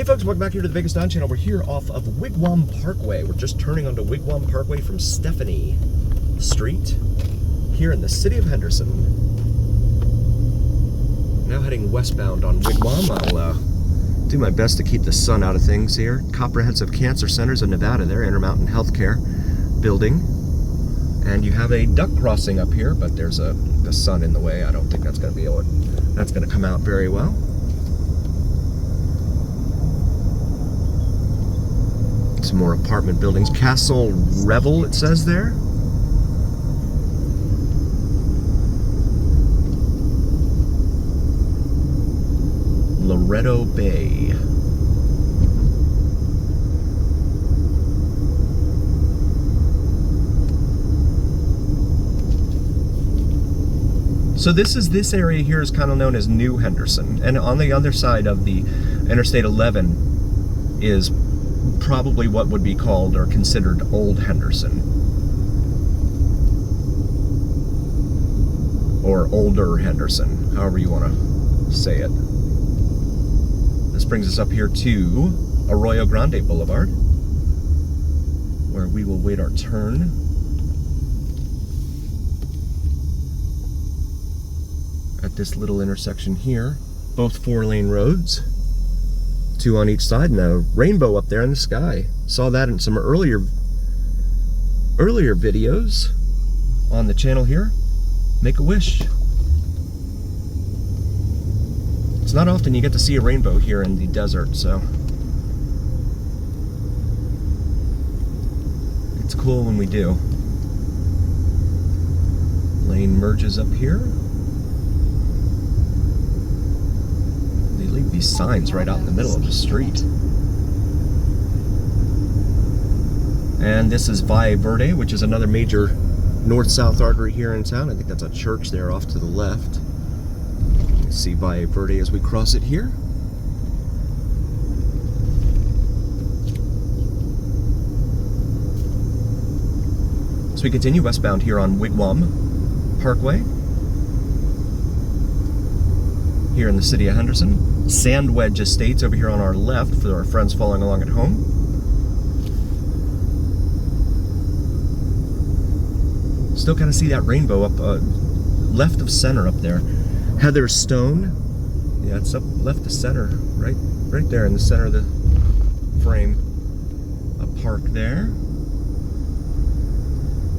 Hey folks, welcome back here to the Vegas Don Channel. We're here off of Wigwam Parkway. We're just turning onto Wigwam Parkway from Stephanie Street here in the city of Henderson. Now heading westbound on Wigwam. I'll do my best to keep the sun out of things here. Comprehensive Cancer Centers of Nevada there, Intermountain Healthcare building. And you have a duck crossing up here, but there's the sun in the way. I don't think that's going to be able to, that's going to come out very well. Some more apartment buildings. Castle Revel, it says there. Loretto Bay. So this area here is kind of known as New Henderson, and on the other side of the Interstate 11 is probably what would be called or considered Old Henderson, or Older Henderson, however you want to say it. This brings us up here to Arroyo Grande Boulevard, where we will wait our turn. At this little intersection here, both 4-lane roads, 2 on each side, and a rainbow up there in the sky. Saw that in some earlier videos on the channel here. Make a wish. It's not often you get to see a rainbow here in the desert, so it's cool when we do. Lane merges up here. Leave these signs right out in the middle of the street. And this is Valle Verde, which is another major north-south artery here in town. I think that's a church there off to the left. You can see Valle Verde as we cross it here. So we continue westbound here on Wigwam Parkway, here in the city of Henderson. Sandwedge Estates over here on our left for our friends following along at home. Still kind of see that rainbow up left of center up there. Heatherstone, yeah, it's up left of center, right there in the center of the frame. A park there.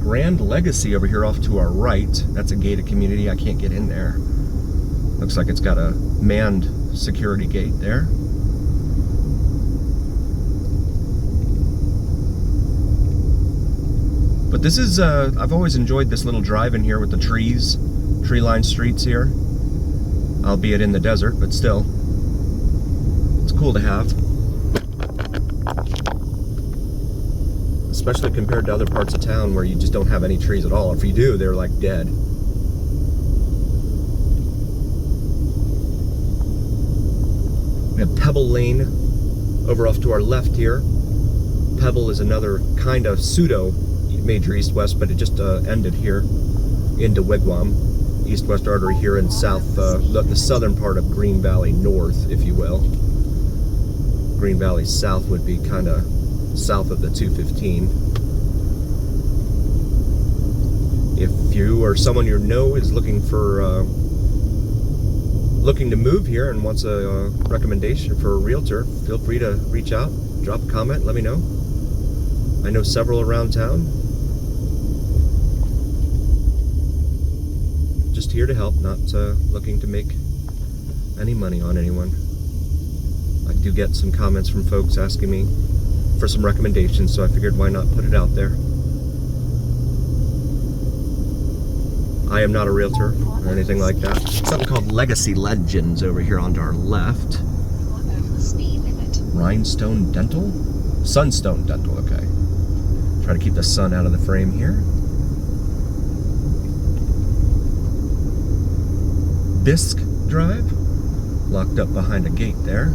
Grand Legacy over here off to our right. That's a gated community. I can't get in there. Looks like it's got a manned security gate there. But this is, I've always enjoyed this little drive in here with the trees, tree-lined streets here. Albeit in the desert, but still. It's cool to have. Especially compared to other parts of town where you just don't have any trees at all. If you do, they're like dead. We have Pebble Lane over off to our left here. Pebble is another kind of pseudo major east-west, but it just ended here into Wigwam. East-west artery here in south, the southern part of Green Valley North, if you will. Green Valley South would be kind of south of the 215. If you or someone you know is looking to move here and wants a recommendation for a realtor, feel free to reach out, drop a comment, let me know. I know several around town. Just here to help, not looking to make any money on anyone. I do get some comments from folks asking me for some recommendations, so I figured why not put it out there. I am not a realtor or anything like that. Something called Legacy Legends over here on our left. Rhinestone Dental? Sunstone Dental, okay. Try to keep the sun out of the frame here. Bisque Drive, locked up behind a gate there.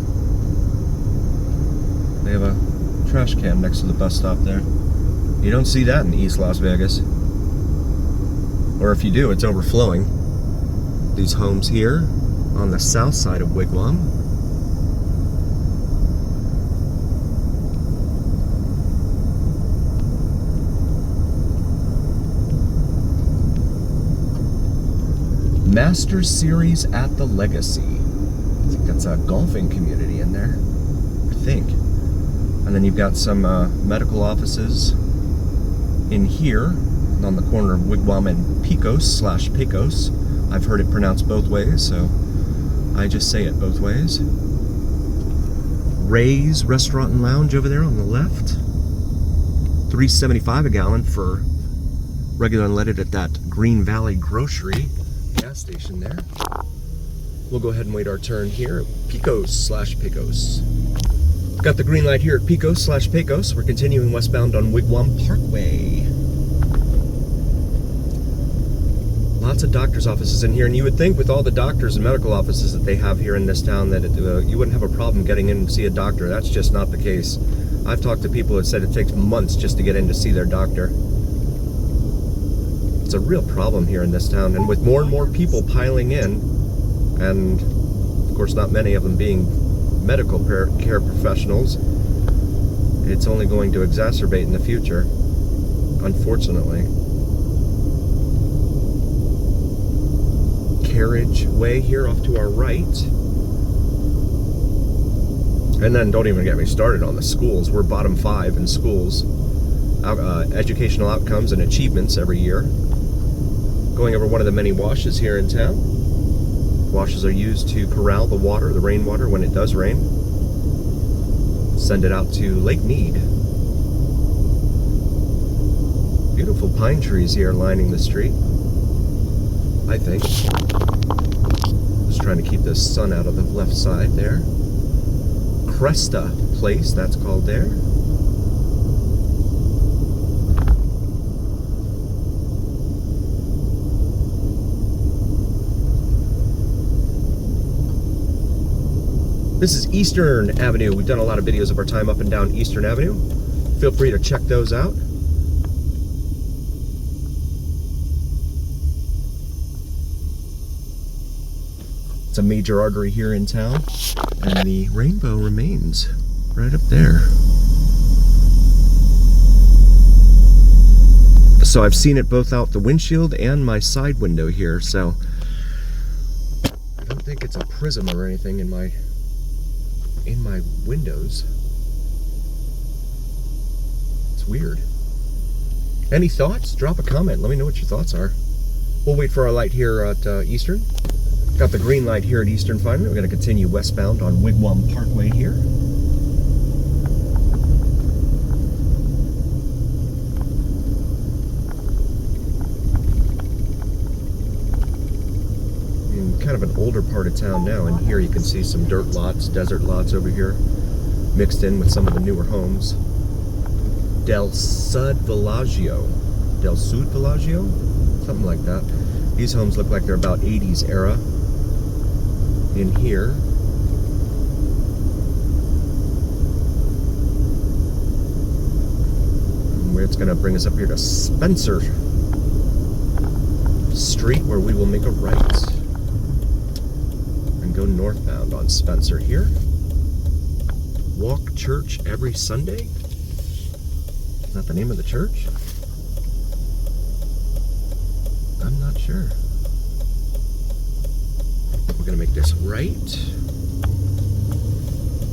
They have a trash can next to the bus stop there. You don't see that in East Las Vegas. Or if you do, it's overflowing. These homes here on the south side of Wigwam. Masters Series at the Legacy. I think that's a golfing community in there, I think. And then you've got some medical offices in here on the corner of Wigwam and Pecos. I've heard it pronounced both ways, so I just say it both ways. Ray's Restaurant and Lounge over there on the left. $3.75 a gallon for regular unleaded at that Green Valley Grocery gas station there. We'll go ahead and wait our turn here. Pecos. Got the green light here at Pecos. We're continuing westbound on Wigwam Parkway. Lots of doctor's offices in here, and you would think with all the doctors and medical offices that they have here in this town that you wouldn't have a problem getting in and see a doctor. That's just not the case. I've talked to people that said it takes months just to get in to see their doctor. It's a real problem here in this town, and with more and more people piling in, and of course not many of them being medical care professionals, it's only going to exacerbate in the future, unfortunately. Carriageway here off to our right. And then don't even get me started on the schools. We're bottom 5 in schools. Educational outcomes and achievements every year. Going over one of the many washes here in town. Washes are used to corral the water, the rainwater, when it does rain. Send it out to Lake Mead. Beautiful pine trees here lining the street, I think. Just trying to keep the sun out of the left side there. Cresta Place, that's called there. This is Eastern Avenue. We've done a lot of videos of our time up and down Eastern Avenue. Feel free to check those out. It's a major artery here in town, and the rainbow remains right up there. So I've seen it both out the windshield and my side window here, so I don't think it's a prism or anything in my windows. It's weird. Any thoughts? Drop a comment. Let me know what your thoughts are. We'll wait for our light here at Eastern. Got the green light here at Eastern finally. We're going to continue westbound on Wigwam Parkway here. In kind of an older part of town now, and here you can see some dirt lots, desert lots over here, mixed in with some of the newer homes. Del Sud Villaggio, something like that. These homes look like they're about 80s era. In here, and it's going to bring us up here to Spencer Street, where we will make a right and go northbound on Spencer here. Walk Church every Sunday. Is that the name of the church? I'm not sure. We're going to make this right.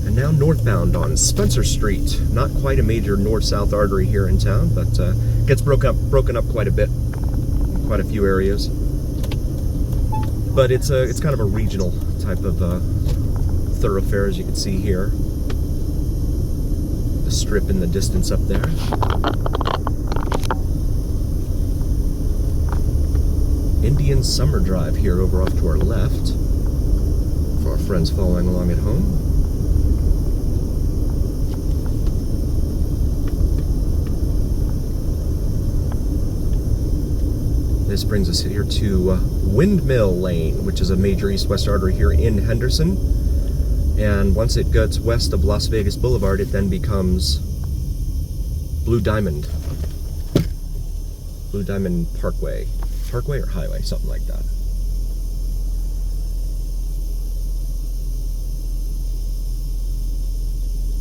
And now northbound on Spencer Street. Not quite a major north-south artery here in town, but gets broken up quite a bit in quite a few areas. But it's kind of a regional type of thoroughfare, as you can see here. The strip in the distance up there. Indian Summer Drive here over off to our left. For our friends following along at home. This brings us here to Windmill Lane, which is a major east-west artery here in Henderson. And once it gets west of Las Vegas Boulevard, it then becomes Blue Diamond Parkway. Parkway or highway, something like that.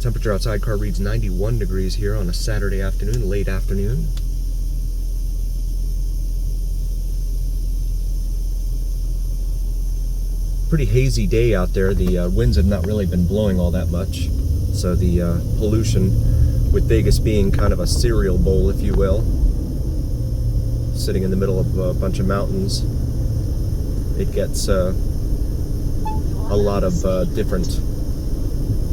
Temperature outside car reads 91 degrees here on a Saturday afternoon, late afternoon. Pretty hazy day out there. The winds have not really been blowing all that much. So the pollution, with Vegas being kind of a cereal bowl, if you will, sitting in the middle of a bunch of mountains, it gets a lot of different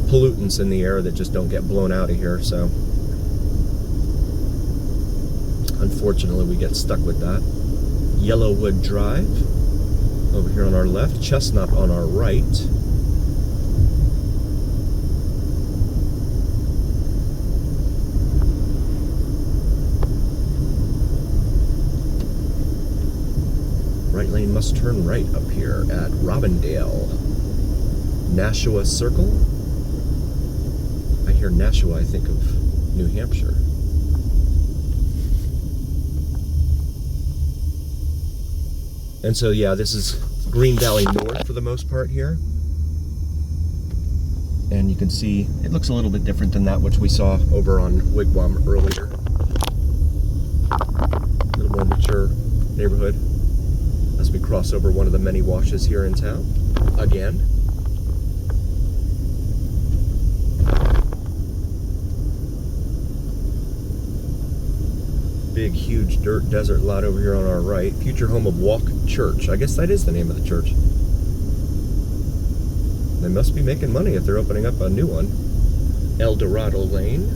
pollutants in the air that just don't get blown out of here. So unfortunately we get stuck with that. Yellowwood Drive over here on our left, Chestnut on our right. Right lane must turn right up here at Robindale. Nashua Circle. I hear Nashua, I think of New Hampshire. And so, yeah, this is Green Valley North for the most part here. And you can see it looks a little bit different than that which we saw over on Wigwam earlier. A little more mature neighborhood as we cross over one of the many washes here in town again. Big, huge dirt desert lot over here on our right. Future home of Walk Church. I guess that is the name of the church. They must be making money if they're opening up a new one. El Dorado Lane.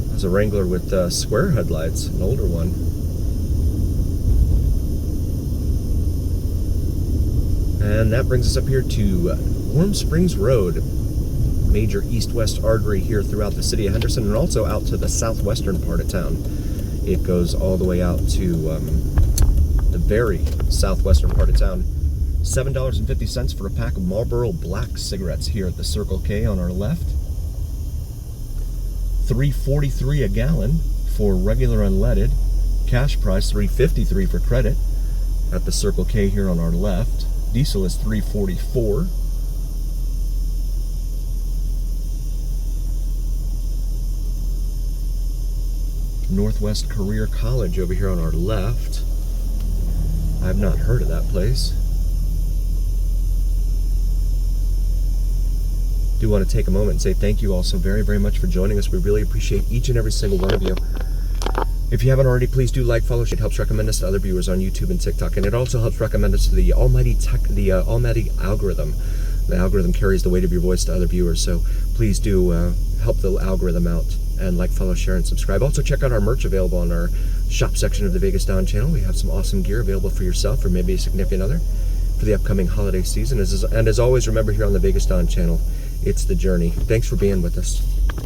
There's a Wrangler with square headlights, an older one. And that brings us up here to Warm Springs Road. Major east-west artery here throughout the city of Henderson, and also out to the southwestern part of town. It goes all the way out to the very southwestern part of town. $7.50 for a pack of Marlboro Black cigarettes here at the Circle K on our left. $3.43 a gallon for regular unleaded. Cash price $3.53 for credit at the Circle K here on our left. Diesel is $3.44. Northwest Career College over here on our left. I've not heard of that place. Do want to take a moment and say thank you all so very, very much for joining us. We really appreciate each and every single one of you. If you haven't already, please do like, follow. It helps recommend us to other viewers on YouTube and TikTok, and it also helps recommend us to the almighty algorithm. The algorithm carries the weight of your voice to other viewers, so please do help the algorithm out. And like, follow, share, and subscribe. Also, check out our merch available on our shop section of the Vegas Don channel. We have some awesome gear available for yourself or maybe a significant other for the upcoming holiday season. And as always, remember here on the Vegas Don channel, it's the journey. Thanks for being with us.